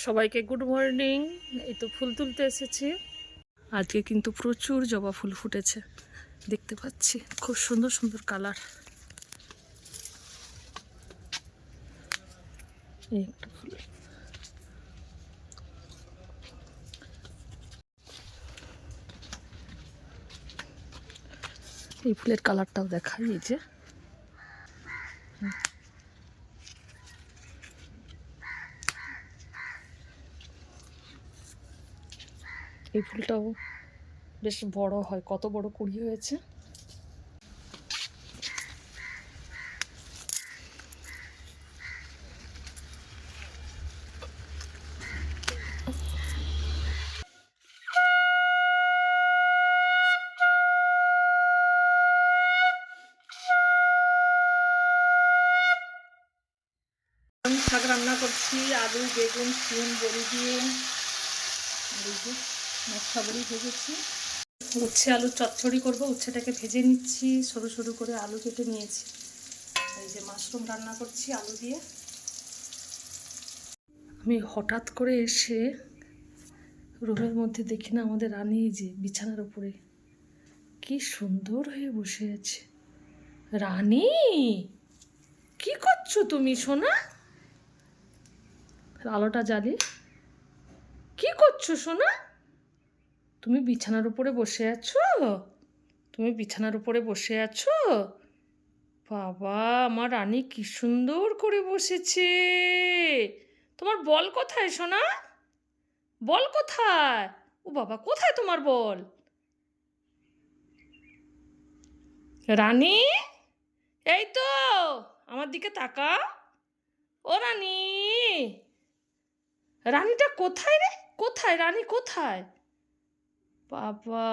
সবাইকে good morning. এই তো ফুল তুলতে এসেছি। আজকে কিন্তু প্রচুর জবা ফুল ফুটেছে, দেখতে পাচ্ছি খুব সুন্দর সুন্দর কালার। এই একটা ফুল, এই ফুলের কালারটাও দেখাই। এই যে এই ফুলটাও বেশ বড় হয়, কত বড় কুড়ি হয়েছে। শাক রান্না করছি, আলু বেগুন শিম বড়ি দিয়ে। আর এই যে মশলা বড়ি ভেজেছি। উচ্ছে আলু চচ্চড়ি করবো, উচ্ছেটাকে ভেজে নিচ্ছি, সরু সরু করে আলু কেটে নিয়েছি। এই যে মাশরুম রান্না করছি আলু দিয়ে। আমি হঠাৎ করে এসে রুমের মধ্যে দেখি না আমাদের রানী যে বিছানার উপরে কি সুন্দর হয়ে বসে আছে। রানী, কি করছো তুমি সোনা? আলোটা জ্বালি। কি করছো সোনা? তুমি বিছানার উপরে বসে আছো? তুমি বিছানার উপরে বসে আছো? বাবা, আমার রানী কি সুন্দর করে বসেছে। তোমার বল কোথায় সোনা? বল কোথায়? ও বাবা, কোথায় তোমার বল? রানী, এই তো, আমার দিকে তাকাও। ও রানী, রানীটা কোথায় রে? কোথায় রানী, কোথায়? বাবা,